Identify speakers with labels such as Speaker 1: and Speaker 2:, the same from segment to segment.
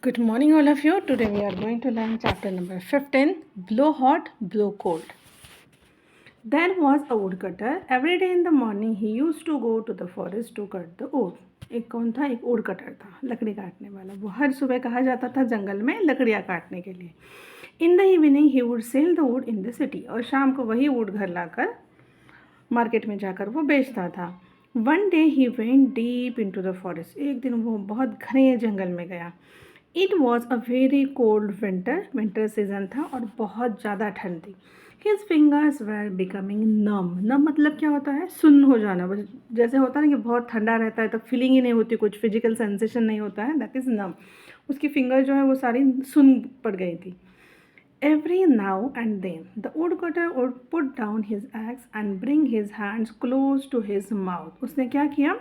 Speaker 1: Good morning, all of you. Today we are going to learn chapter number 15, Blow Hot, Blow Cold. There was a woodcutter. Every day in the morning he used to go to the forest to cut the wood. एक कौन था? एक would cutter था, लकड़ी काटने वाला. वो हर सुबह कहा जाता था जंगल में लकड़ियाँ काटने के लिए. In the evening he would sell the wood in the city. और शाम को वही वुड घर लाकर मार्केट में जाकर वो बेचता था. One day he went deep into the forest. एक दिन वो बहुत घने जंगल में गया. It was a very cold winter season था और बहुत ज़्यादा ठंड थी. हिज फिंगर्स वर बिकमिंग नम. नम मतलब क्या होता है? सुन्न हो जाना. बस जैसे होता है ना कि बहुत ठंडा रहता है तो फीलिंग ही नहीं होती, कुछ फिजिकल सेंसेशन नहीं होता है, दैट इज़ नम. उसकी फिंगर जो है वो सारी सुन्न पड़ गई थी. Every now and then the woodcutter would put down his axe and bring his hands close to his mouth. उसने क्या किया?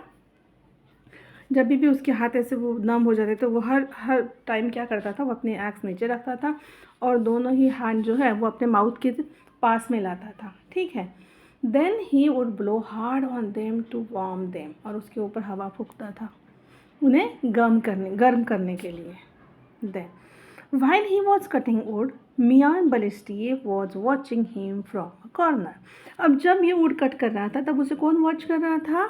Speaker 1: जब भी उसके हाथ ऐसे वो नम हो जाते तो वो हर टाइम क्या करता था? वो अपने एक्स नीचे रखता था और दोनों ही हैंड जो है वो अपने माउथ के पास में लाता था. ठीक है. Then he would blow hard on them to warm them. और उसके ऊपर हवा फूंकता था उन्हें गर्म करने के लिए. Then while he was cutting wood, Mia Balestier was watching him from a corner. अब जब ये वुड कट कर रहा था तब उसे कौन वॉच कर रहा था?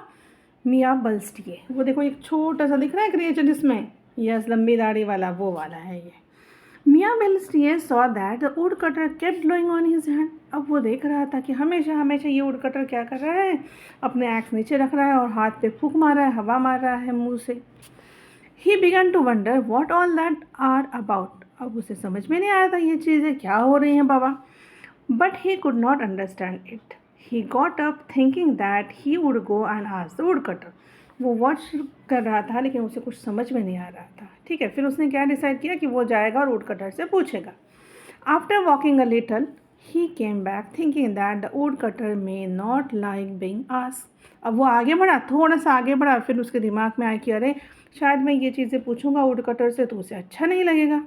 Speaker 1: मिया बल्स्टिए. वो देखो एक छोटा सा दिख रहा है क्रिएचर इसमें. यस, लंबी दाढ़ी वाला वो वाला है ये. Miyan Balishtiye saw that the would cutter kept blowing on his hand. अब वो देख रहा था कि हमेशा हमेशा ये वुड कटर क्या कर रहा है? अपने एक्स नीचे रख रहा है और हाथ पे फूंक मार रहा है, हवा मार रहा है मुंह से. He began to wonder what all that are about. अब उसे समझ में नहीं आया था ये चीज़ें क्या हो रही हैं बाबा. But he could not understand it. He got up thinking that he would go and ask the woodcutter. वो वॉच कर रहा था लेकिन उसे कुछ समझ में नहीं आ रहा था. ठीक है. फिर उसने क्या डिसाइड किया कि वो जाएगा और वुडकटर से पूछेगा. After walking a little, he came back thinking that the woodcutter may not like being asked. अब वो आगे बढ़ा, थोड़ा सा आगे बढ़ा. फिर उसके दिमाग में आया कि अरे शायद मैं ये चीज़ें पूछूंगा वुडकटर से तो उसे अच्छा नहीं लगेगा.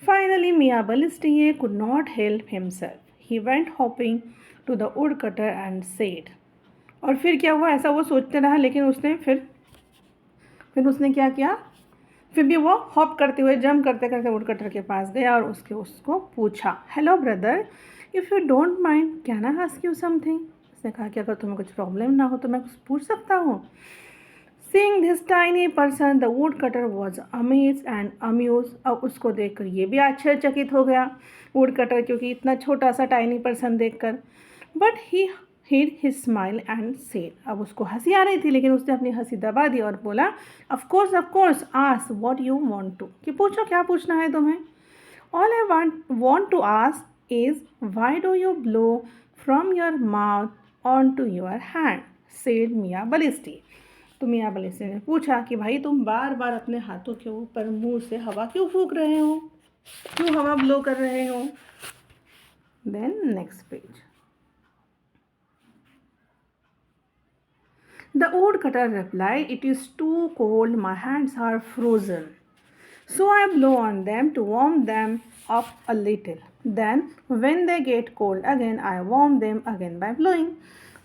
Speaker 1: Finally, Mia Balestier could not help himself. He went hopping to the woodcutter and said. और फिर क्या हुआ? ऐसा वो सोचते रहा लेकिन उसने फिर उसने क्या किया? फिर भी वो हॉप करते हुए जंप करते करते वुडकटर के पास गया और उसको पूछा, hello brother, if you don't mind can I ask you something. उसने कहा कि अगर तुम्हें कुछ प्रॉब्लम ना हो तो मैं कुछ पूछ सकता हूँ. Seeing this tiny person, the woodcutter was amazed and amused. अब उसको देखकर ये भी आश्चर्यचकित हो गया वुडकटर, क्योंकि इतना छोटा सा टाइनी पर्सन देखकर. But he hid his smile and said. अब उसको हंसी आ रही थी लेकिन उसने अपनी हंसी दबा दी और बोला, of course, ask what you want to. कि पूछो क्या पूछना है तुम्हें. All I want to ask is why do you blow from your mouth onto your hand, said Mia Balestier. तो मियाँ बलिस्टियर ने पूछा कि भाई तुम बार बार अपने हाथों के ऊपर मुंह से हवा क्यों फूंक रहे हो, क्यों हवा ब्लो कर रहे हो. Then next page. The woodcutter replied, it is too cold, my hands are frozen, so I blow on them to warm them up a little. Then when they get cold again, I warm them again by blowing.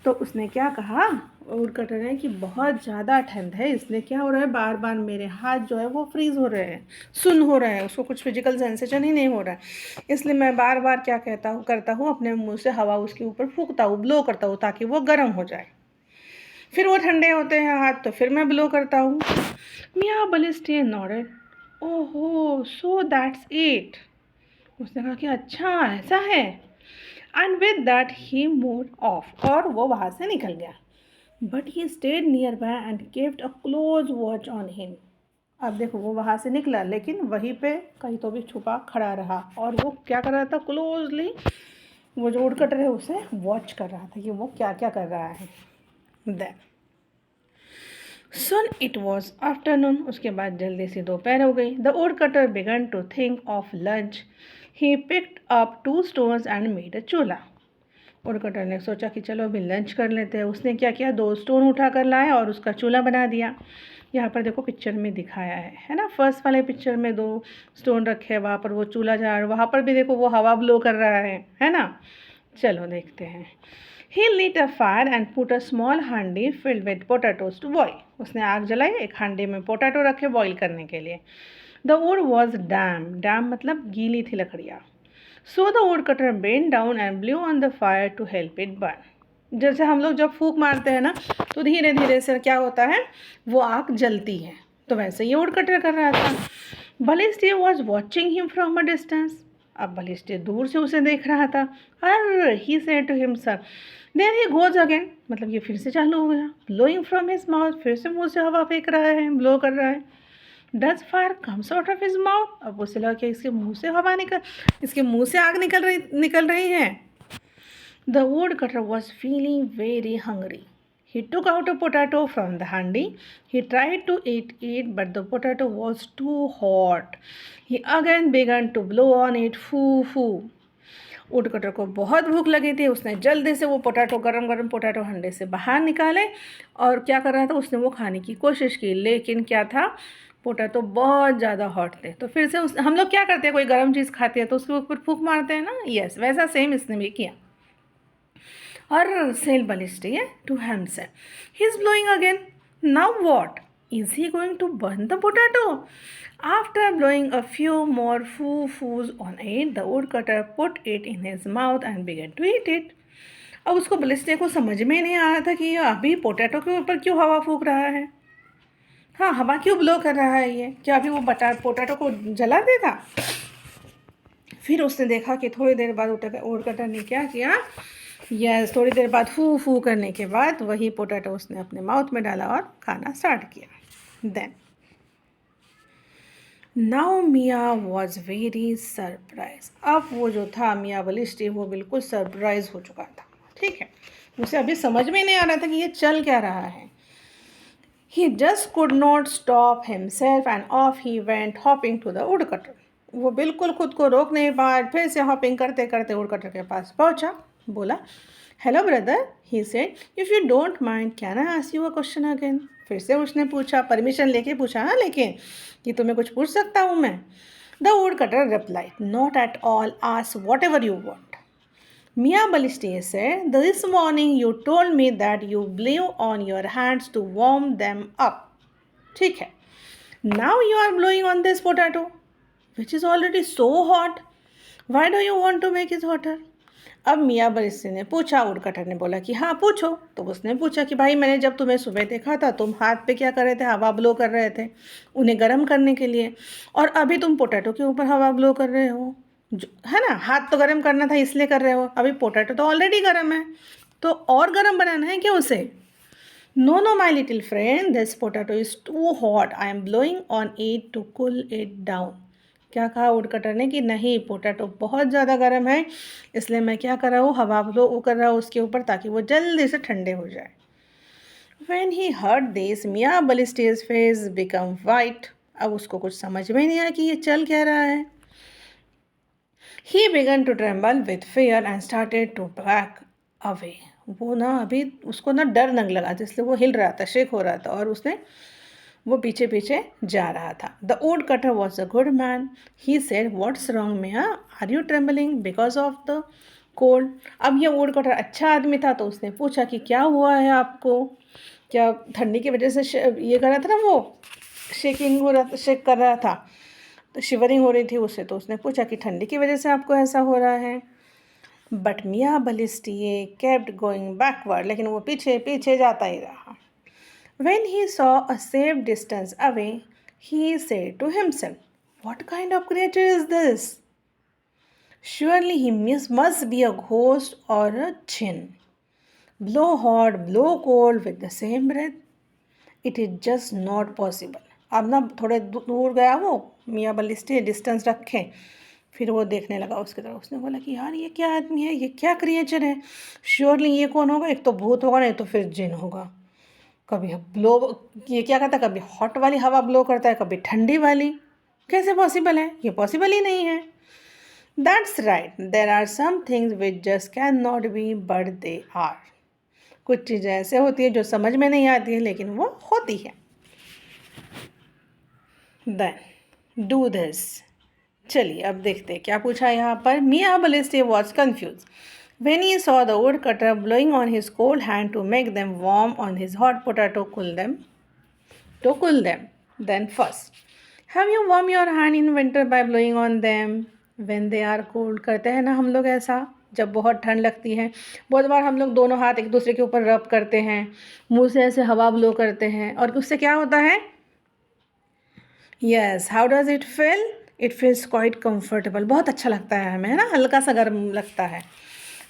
Speaker 1: तो उसने क्या कहा woodcutter ने कि बहुत ज़्यादा ठंड है, इसलिए क्या हो रहा है, बार बार मेरे हाथ जो है वो फ्रीज़ हो रहे हैं, सुन्न हो रहे हैं, उसको कुछ फिजिकल सेंसेशन ही नहीं हो रहा है, इसलिए मैं बार बार क्या करता हूँ अपने मुंह से हवा उसके ऊपर फूंकता हूँ, ब्लो करता हूँ ताकि वो गर्म हो जाए. फिर वो ठंडे होते हैं हाथ तो फिर मैं ब्लो करता हूँ. मिया बलिस्टियर नॉडेड. ओहो, सो दैट्स इट. उसने कहा कि अच्छा ऐसा है. And with that he moved of. और वो वहाँ से निकल गया. But he stayed near by and kept a close watch on him. अब देखो वो वहाँ से निकला लेकिन वहीं पे कहीं तो भी छुपा खड़ा रहा और वो क्या कर रहा था? क्लोजली वो जो वुडकटर है उसे वॉच कर रहा था कि वो क्या क्या कर रहा है. Then Soon it was afternoon. उसके बाद जल्दी से दोपहर हो गई. The woodcutter began to think of lunch. He picked up 2 stones and made a चूल्हा. वुडकटर ने सोचा कि चलो अभी लंच कर लेते हैं. उसने क्या किया? 2 स्टोन उठा कर लाया और उसका चूल्हा बना दिया. यहाँ पर देखो पिक्चर में दिखाया है ना, फर्स्ट वाले पिक्चर में 2 स्टोन रखे हैं, वहाँ पर वो चूल्हा जा रहा है, वहाँ पर भी देखो वो हवा ब्लो कर रहा है ना. चलो देखते हैं. He lit a fire and put a small handi filled with potatoes to boil. उसने आग जलाई, एक हांडी में पोटैटो रखे बॉईल करने के लिए. द वुड वॉज डैम मतलब गीली थी लकड़ियाँ. So the would cutter bend down and blew on the fire to help it burn. जैसे हम लोग जब फूंक मारते हैं ना तो धीरे धीरे से क्या होता है, वो आग जलती है. तो वैसे ये वुड कटर कर रहा था. Balishtiye was watching him from a distance. अब बलिस्टियर दूर से उसे देख रहा था. Uh he said to himself, there he goes again. मतलब ये फिर से चालू हो गया. ब्लोइंग फ्रॉम हिज माउथ, फिर से मुंह से हवा फेंक रहा है, ब्लो कर रहा है. Does fire comes out of his mouth. अब उसे लगा कि इसके मुंह से हवा इसके मुंह से आग निकल रही है. The wood cutter was feeling very hungry. He took out a potato from the handi. He tried to eat it, but the potato was too hot. He again began to blow on it, foo foo. Woodcutter को बहुत भूख लगी थी. उसने जल्दी से वो गरम गरम पोटैटो हंडे से बाहर निकाले और क्या कर रहा था, उसने वो खाने की कोशिश की. लेकिन क्या था, पोटैटो बहुत ज़्यादा हॉट थे. तो फिर से हम लोग क्या करते हैं, कोई गर्म चीज़ खाते हैं तो उसके ऊपर फूंक मारते हैं ना. यस, वैसा सेम इसने भी किया. Or said Balestier to himself, he's blowing again. Now what? Is he going to burn the potato? After blowing a few more foo-foos on it, the woodcutter put it in his mouth and began to eat it. अब उसको बलिस्टियर को समझ में नहीं आ रहा था कि ये अभी पोटैटो के ऊपर क्यों हवा फूंक रहा है. हाँ, हवा क्यों ब्लो कर रहा है ये, क्या अभी वो पोटैटो को जला देगा. फिर उसने देखा कि थोड़ी देर बाद वुडकटर ने क्या किया. यस, थोड़ी देर बाद फू फू करने के बाद वही पोटैटो उसने अपने माउथ में डाला और खाना स्टार्ट किया. देन नाउ मियाँ वॉज वेरी सरप्राइज. अब वो जो था मियाँ बलिस्टियर, वो बिल्कुल सरप्राइज हो चुका था. ठीक है, उसे अभी समझ में नहीं आ रहा था कि ये चल क्या रहा है. He just could not stop himself and off he went hopping to the woodcutter. वो बिल्कुल खुद को रोक नहीं पाया. फिर से हॉपिंग करते करते वुडकटर के पास पहुंचा. बोला, hello brother, he said, if you don't mind can I ask you a question again. फिर से उसने पूछा, परमिशन लेके पूछा. हाँ, लेकिन कि तुम्हें कुछ पूछ सकता हूँ मैं. The woodcutter replied, not at all, ask whatever you want. Miyan Balishtiye said, this morning you told me that you blew on your hands to warm them up. ठीक है, now you are blowing on this potato which is already so hot. Why do you want to make it hotter? अब मियाँ बलिस्टियर ने पूछा. Woodcutter ने बोला कि हाँ पूछो. तो उसने पूछा कि भाई, मैंने जब तुम्हें सुबह देखा था तुम हाथ पे क्या कर रहे थे, हवा ब्लो कर रहे थे उन्हें गर्म करने के लिए, और अभी तुम पोटैटो के ऊपर हवा ब्लो कर रहे हो, है ना. हाथ तो गर्म करना था इसलिए कर रहे हो. अभी पोटैटो तो ऑलरेडी गर्म है, तो और गर्म बनाना है क्या उसे. No no my little friend, this potato is too hot. I am blowing on it to cool it down. क्या कहा वुडकटर ने कि नहीं, पोटैटो बहुत ज़्यादा गर्म है, इसलिए मैं क्या कर रहा हूँ, हवा ब्लो कर रहा हूँ उसके ऊपर ताकि वो जल्दी से ठंडे हो जाए. When he heard this, मियाँ बलिस्टियर्स फेस बिकम वाइट. अब उसको कुछ समझ में नहीं आया कि ये चल क्या रहा है. He began to tremble with fear and started to back away. वो ना अभी उसको ना डर लग लगा था, इसलिए वो हिल रहा था, शेक हो रहा था और उसने वो पीछे पीछे जा रहा था. The would cutter was a good man. He said, what's wrong Miyan, are you trembling because of the cold. अब ये वुड कटर अच्छा आदमी था, तो उसने पूछा कि क्या हुआ है आपको, क्या ठंडी की वजह से ये कर रहा था ना, वो शेक कर रहा था, तो शिवरिंग हो रही थी उससे. तो उसने पूछा कि ठंडी की वजह से आपको ऐसा हो रहा है. बट मियाँ बलिस्टियर केप्ट गोइंग बैकवर्ड. लेकिन वो पीछे पीछे जाता ही रहा. When he saw a safe distance away, he said to himself, what kind of creature is this? Surely he must be a ghost or a jinn. Blow hot, blow cold with the same breath. It is just not possible. अब ना थोड़े दूर गया वो मियाँ बलिस्टियर, distance रखे. फिर वो देखने लगा उसकी तरफ. उसने बोला कि यार ये क्या आदमी है, ये क्या क्रिएचर है. श्योरली ये कौन होगा, एक तो भूत होगा, नहीं तो फिर जिन होगा. कभी ब्लो, ये क्या करता है, कभी हॉट वाली हवा ब्लो करता है, कभी ठंडी वाली. कैसे पॉसिबल है, ये पॉसिबल ही नहीं है. That's right, there are some things which just can not be but they are. कुछ चीज़ें ऐसे होती है जो समझ में नहीं आती है, लेकिन वो होती है. Then do this. चलिए अब देखते हैं क्या पूछा यहाँ पर. Miyan Balishtiye was confused when he saw the woodcutter blowing on his cold hand to make them warm on his hot potato to cool them. Then first, have you warm your hand in winter by blowing on them when they are cold? करते हैं ना हम लोग ऐसा जब बहुत ठंड लगती है। बहुत बार हम लोग दोनों हाथ एक दूसरे के ऊपर रब करते हैं, मुंह से ऐसे हवा ब्लो करते हैं, और उससे क्या होता है? Yes, how does it feel? It feels quite comfortable, बहुत अच्छा लगता है हमें, है ना, हल्का सा गर्म लगता है।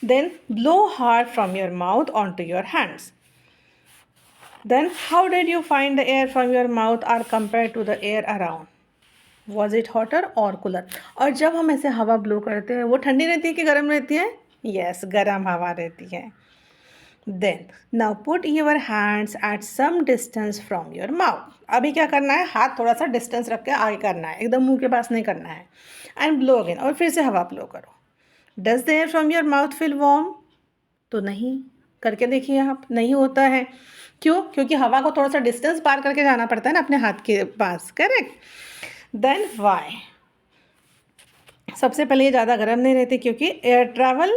Speaker 1: Then blow hard from your mouth on to your hands. Then how did you find the air from your mouth are compared to the air around? Was it hotter or cooler? और जब हम ऐसे हवा blow करते हैं वो ठंडी रहती है कि गर्म रहती है? Yes, गर्म हवा रहती है। Then now put your hands at some distance from your mouth. अभी क्या करना है? हाथ थोड़ा सा डिस्टेंस रख के आगे करना है, एकदम मुंह के पास नहीं करना है। And blow again, और फिर से हवा ब्लो करो। Does the air from your mouth feel warm? तो नहीं, करके देखिए आप, नहीं होता है। क्यों? क्योंकि हवा को थोड़ा सा डिस्टेंस पार करके जाना पड़ता है ना अपने हाथ के पास, करेक्ट। Then Y? सबसे पहले ये ज़्यादा गर्म नहीं रहती क्योंकि एयर ट्रैवल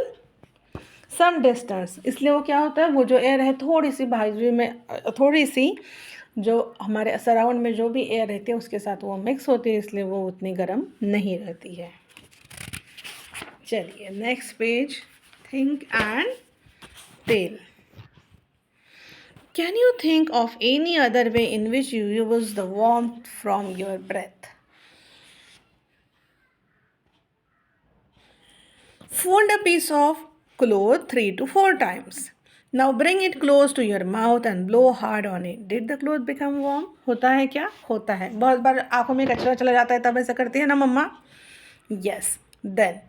Speaker 1: सम डिस्टेंस, इसलिए वो क्या होता है, वो जो एयर है थोड़ी सी बाजू में, थोड़ी सी जो हमारे सराउंड में जो भी एयर रहती है उसके साथ वो मिक्स होती है, इसलिए वो उतनी गर्म नहीं रहती है। चलिए next page, think and tell. Can you think of any other way in which you use the warmth from your breath? Fold a piece of cloth 3 to 4 times. Now bring it close to your mouth and blow hard on it. Did the cloth become warm? होता है क्या? होता है। बहुत बार आंखों में कचरा चला जाता है तब ऐसा करती है ना मम्मा? Yes. Then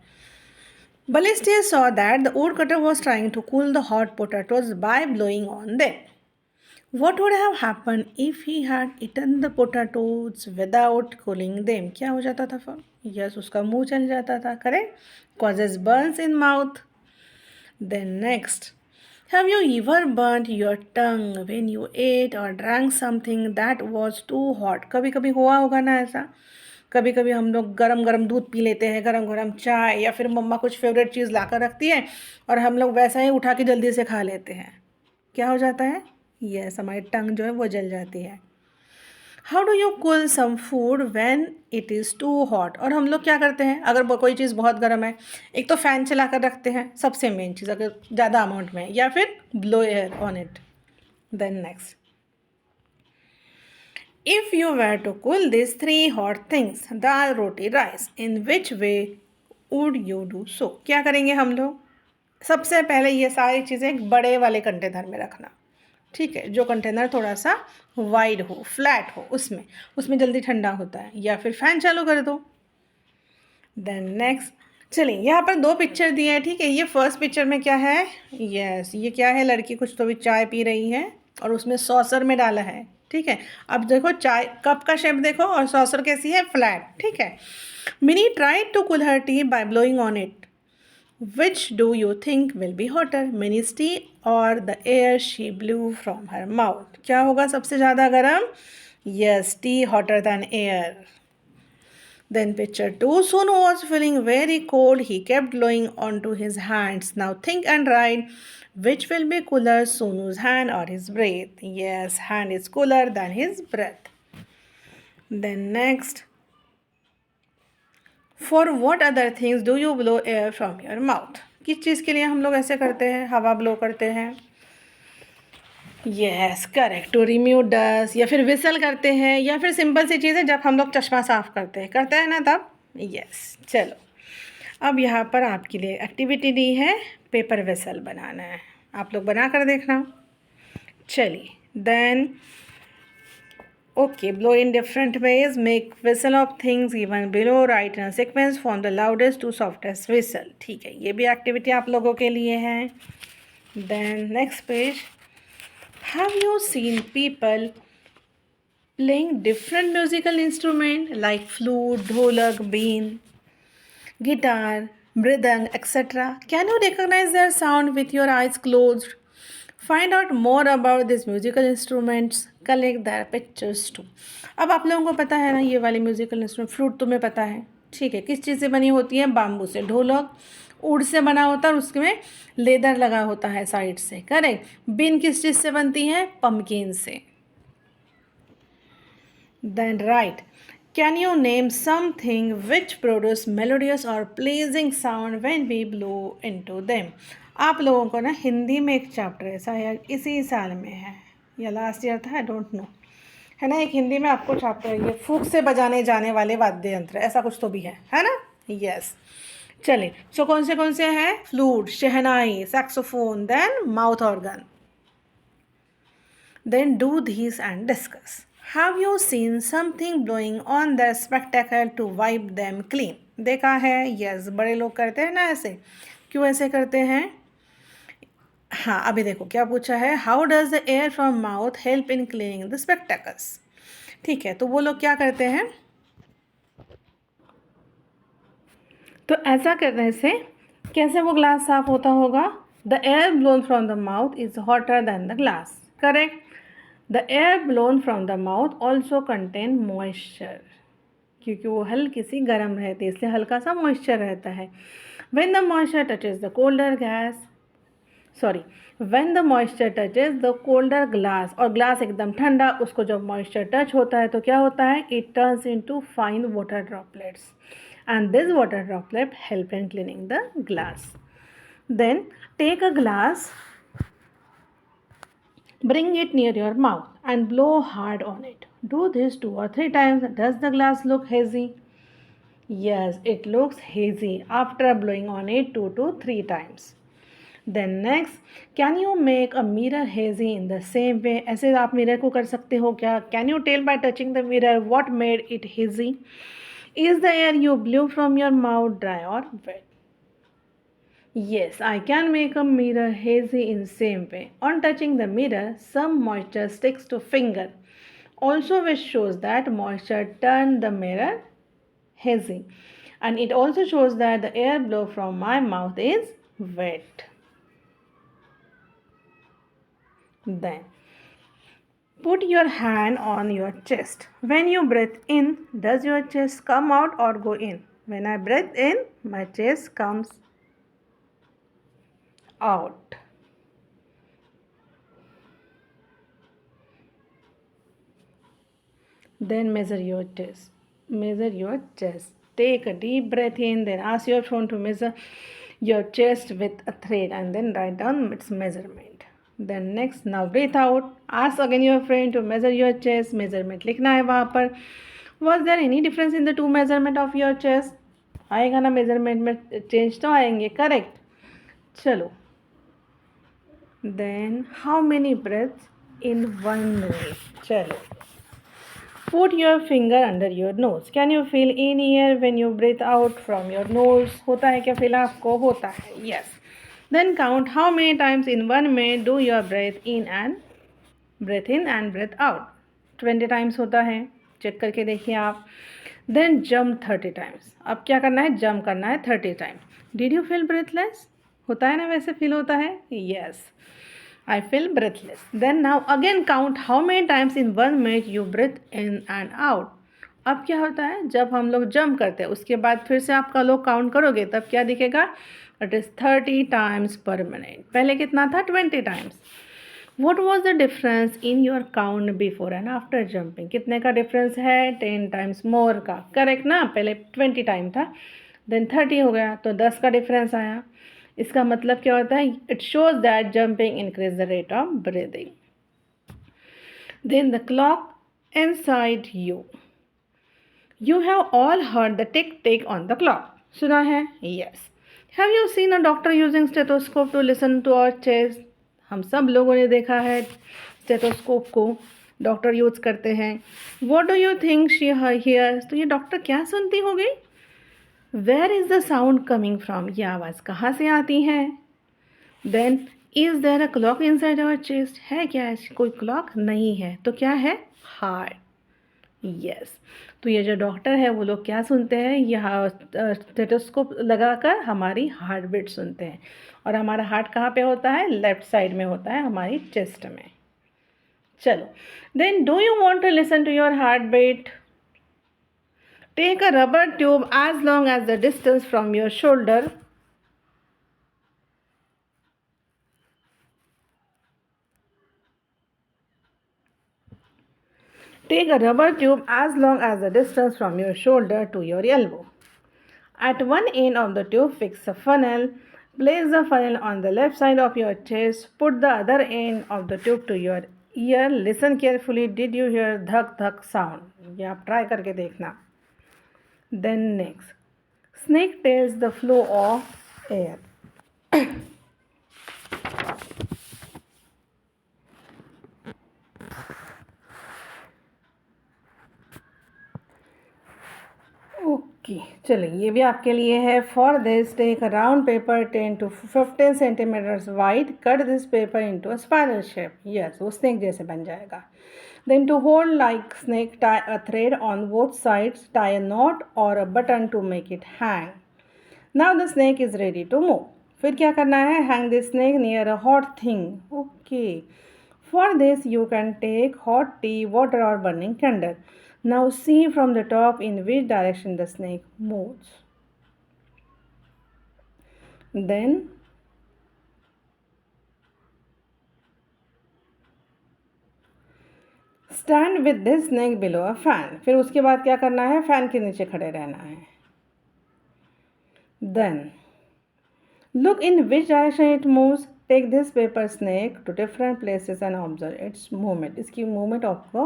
Speaker 1: Balestier saw that the woodcutter was trying to cool the hot potatoes by blowing on them. What would have happened if he had eaten the potatoes without cooling them? क्या हो जाता था फिर? Yes, उसका मुंह चल जाता था, correct? Causes burns in mouth. Then next, have you ever burnt your tongue when you ate or drank something that was too hot? कभी कभी हुआ होगा ना ऐसा? कभी कभी हम लोग गरम गरम दूध पी लेते हैं, गरम गरम चाय, या फिर मम्मा कुछ फेवरेट चीज़ ला कर रखती है और हम लोग वैसा ही उठा के जल्दी से खा लेते हैं। क्या हो जाता है? यस, हमारी टंग जो है वो जल जाती है। How do you cool some food when it is too hot? और हम लोग क्या करते हैं अगर कोई चीज़ बहुत गर्म है, एक तो फ़ैन चला कर रखते हैं, सबसे मेन चीज़ अगर ज़्यादा अमाउंट में, या फिर blow air on it. Then next, if you were to cool this 3 hot things, dal roti rice, in which way would you do so? क्या करेंगे हम लोग? सबसे पहले ये सारी चीज़ें एक बड़े वाले कंटेनर में रखना, ठीक है, जो कंटेनर थोड़ा सा वाइड हो, फ्लैट हो, उसमें जल्दी ठंडा होता है, या फिर फ़ैन चालू कर दो। देन नेक्स्ट, चलिए यहाँ पर 2 पिक्चर दिए हैं, ठीक है। ये फर्स्ट पिक्चर में क्या है? यस, ये क्या है, लड़की कुछ तो भी चाय पी रही है और उसमें सॉसर में डाला है, ठीक है। अब देखो चाय कप का शेप देखो और सॉसर कैसी है, फ्लैट, ठीक है। Mini tried to cool her tea by blowing on it. Which do you think will be hotter, Minnie's tea or the air she blew from her mouth? क्या होगा सबसे ज़्यादा गर्म? Yes, tea hotter than air. Then picture 2, Sonu was feeling very cold. He kept blowing onto his hands. Now think and write which will be cooler, Sonu's hand or his breath? Yes, hand is cooler than his breath. Then next, for what other things do you blow air from your mouth? किस चीज़ के लिए हम लोग ऐसे करते हैं, हवा blow करते हैं? Yes, correct, to remove dust, या फिर विसल करते हैं, या फिर सिंपल सी चीज़ है जब हम लोग चश्मा साफ करते हैं, करते हैं ना तब। यस, चलो अब यहाँ पर आपके लिए एक्टिविटी दी है, पेपर वेसल बनाना है, आप लोग बना कर देखना। चलिए then Okay, blow in different ways. Make whistle of things given below. Write in a sequence from the loudest to softest whistle. ठीक है, ये भी एक्टिविटी आप लोगों के लिए है। Then next page. Have you seen people playing different musical instrument like flute, dholak, bean, guitar, mridang, etc.? Can you recognize their sound with your eyes closed? Find out more about these musical instruments. Collect their pictures too. अब आप लोगों को पता है ना ये वाली musical instrument, flute तुम्हें पता है, ठीक है, किस चीज़ से बनी होती है? बाम्बू से। ढोलक ऊड से बना होता है और उसमें लेदर लगा होता है साइड से, करेक्ट। बीन किस चीज़ से बनती है? पम्पकिन से। Then right can you name something which produce melodious or pleasing sound when we blow into them. आप लोगों को ना हिंदी में एक चैप्टर ऐसा है, इसी साल में है या लास्ट ईयर था, आई डोंट नो, है ना। एक हिंदी में आपको चैप्टर ये फूंक से बजाने जाने वाले वाद्य यंत्र, ऐसा कुछ तो भी है ना। यस, चलिए। सो कौन से हैं? Flute, shehnai, saxophone, then mouth organ. Then do these and discuss. Have you seen something blowing on their spectacle to wipe them clean? देखा है, यस, बड़े लोग करते हैं ना ऐसे। क्यों ऐसे करते हैं? हाँ, अभी देखो क्या पूछा है। How does the air from mouth help in cleaning the spectacles. ठीक है, तो वो लोग क्या करते हैं, तो ऐसा करने से कैसे वो ग्लास साफ होता होगा। The air blown from the mouth is hotter then the glass, correct. The air blown from the mouth also contain moisture, क्योंकि वो हल्की सी गर्म रहती है इसलिए हल्का सा मॉइस्चर रहता है। When the moisture touches the colder when the moisture touches the colder glass, और ग्लास एकदम ठंडा, उसको जब मॉइस्चर टच होता है तो क्या होता है, it turns into fine water droplets and this water droplet help in cleaning the glass. Then take a glass, bring it near your mouth and blow hard on it. Do this 2 or 3 times. Does the glass look hazy? Yes, it looks hazy after blowing on it 2 to 3 times. Then next, can you make a mirror hazy in the same way? ऐसे आप mirror को कर सकते हो क्या? Can you tell by touching the mirror what made it hazy? Is the air you blew from your mouth dry or wet? Yes, I can make a mirror hazy in same way. On touching the mirror, some moisture sticks to finger, also which shows that moisture turned the mirror hazy. And it also shows that the air blow from my mouth is wet. Then, put your hand on your chest. When you breathe in, does your chest come out or go in? When I breathe in, my chest comes out. Then measure your chest. Measure your chest. Take a deep breath in, then ask your phone to measure your chest with a thread and then write down its measurement. Then next, now breathe out. Ask again your friend to measure your chest. Measurement लिखना है वहाँ पर. Was there any difference in the two measurement of your chest? आएगा ना measurement में change तो आएंगे, correct? चलो. Then how many breaths in 1 minute? चलो. Put your finger under your nose. Can you feel in air when you breathe out from your nose? होता है क्या feel आपको? होता है. Yes. Then count how many times in 1 minute do you breathe in and breathe out. 20 times होता है. Check करके देखिए आप. Then jump 30 times. अब क्या करना है? Jump करना है 30 times. Did you feel breathless? होता है ना, वैसे feel होता है? Yes. I feel breathless. Then now again count how many times in 1 minute you breathe in and out. अब क्या होता है, जब हम लोग जंप करते हैं उसके बाद फिर से आपका लोग काउंट करोगे तब क्या दिखेगा, it is 30 times per minute. पहले कितना था, 20 times. What was the difference in your count before and after jumping? कितने का डिफरेंस है, 10 times more का, करेक्ट ना। पहले 20 टाइम था, देन 30 हो गया तो 10 का डिफरेंस आया. इसका मतलब क्या होता है, it shows that jumping increase the rate of breathing. Then the clock inside you have all heard the tick tick on the clock. सुना है? Yes. Have you seen a doctor using stethoscope to listen to our chest. हम सब लोगों ने देखा है stethoscope को doctor use करते हैं. What do you think she hears. तो ये डॉक्टर क्या सुनती होगी. Where is the sound coming from. ये आवाज़ कहाँ से आती है. Then is there a clock inside our chest. है क्या कोई क्लॉक. नहीं है तो क्या है, हार्ट. यस. तो ये जो डॉक्टर है वो लोग क्या सुनते हैं, यह स्टेथोस्कोप लगाकर हमारी हार्ट बीट सुनते हैं. और हमारा हार्ट कहाँ पे होता है, लेफ्ट साइड में होता है, हमारी चेस्ट में. चलो. Then do you want to listen to your heart beat. Take a rubber tube as long as the distance from your shoulder. Take a rubber tube as long as the distance from your shoulder to your elbow. At one end of the tube, fix a funnel. Place the funnel on the left side of your chest. Put the other end of the tube to your ear. Listen carefully. Did you hear धक धक sound? ये आप try करके देखना. Then next, snake tails the flow of air. Okay चलिए ये भी आपके लिए है. For this take a round paper 10 to 15 centimetres wide. Cut this paper into a spiral shape. Yes वो स्नेक जैसे बन जाएगा. Then to hold like snake tie a thread on both sides. Tie a knot or a button to make it hang. Now the snake is ready to move. फिर क्या करना है? Hang the snake near a hot thing. Okay for this you can take hot tea, water or burning candle. Now see from the top in which direction the snake moves. Then stand with this snake below a fan. फिर उसके बाद क्या करना है? Fan के नीचे खड़े रहना है. Then look in which direction it moves. Take this paper snake to different places and observe its movement. इसकी मूवमेंट आपको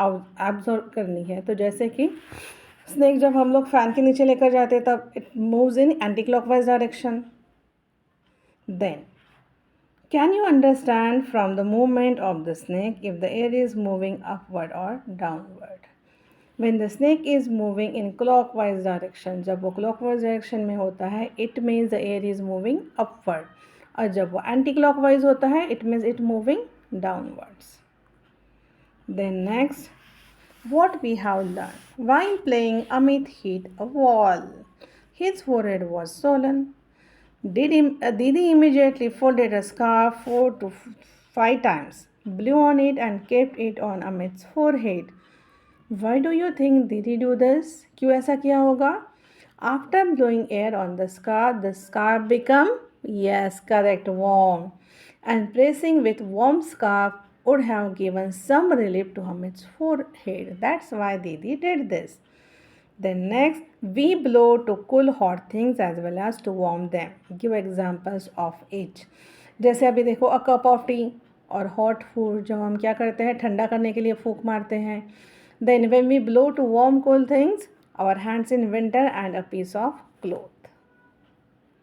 Speaker 1: ऑब्जर्व करनी है. तो जैसे कि स्नेक जब हम लोग फैन के नीचे लेकर जाते हैं तब it moves in anti clockwise direction. Then can you understand from the movement of the snake if the air is moving upward और downward. When the snake is moving in clockwise direction, जब वो clockwise direction में होता है it means the air is moving upward. और जब वो anti clockwise होता है it means it moving downwards. Then next, what we have learned. While playing, Amit hit a wall. His forehead was swollen. Didi immediately folded a scarf 4 to 5 times, blew on it and kept it on Amit's forehead. Why do you think Didi do this? क्यों ऐसा किया होगा? After blowing air on the scarf become, yes, correct, warm. And pressing with warm scarf would have given some relief to Hamit's forehead. That's why Didi did this. Then next, we blow to cool hot things as well as to warm them. Give examples of each. जैसे अभी देखो a cup of tea और hot food जब हम क्या करते हैं ठंडा करने के लिए फूंक मारते हैं. Then when we blow to warm cool things, our hands in winter and a piece of cloth.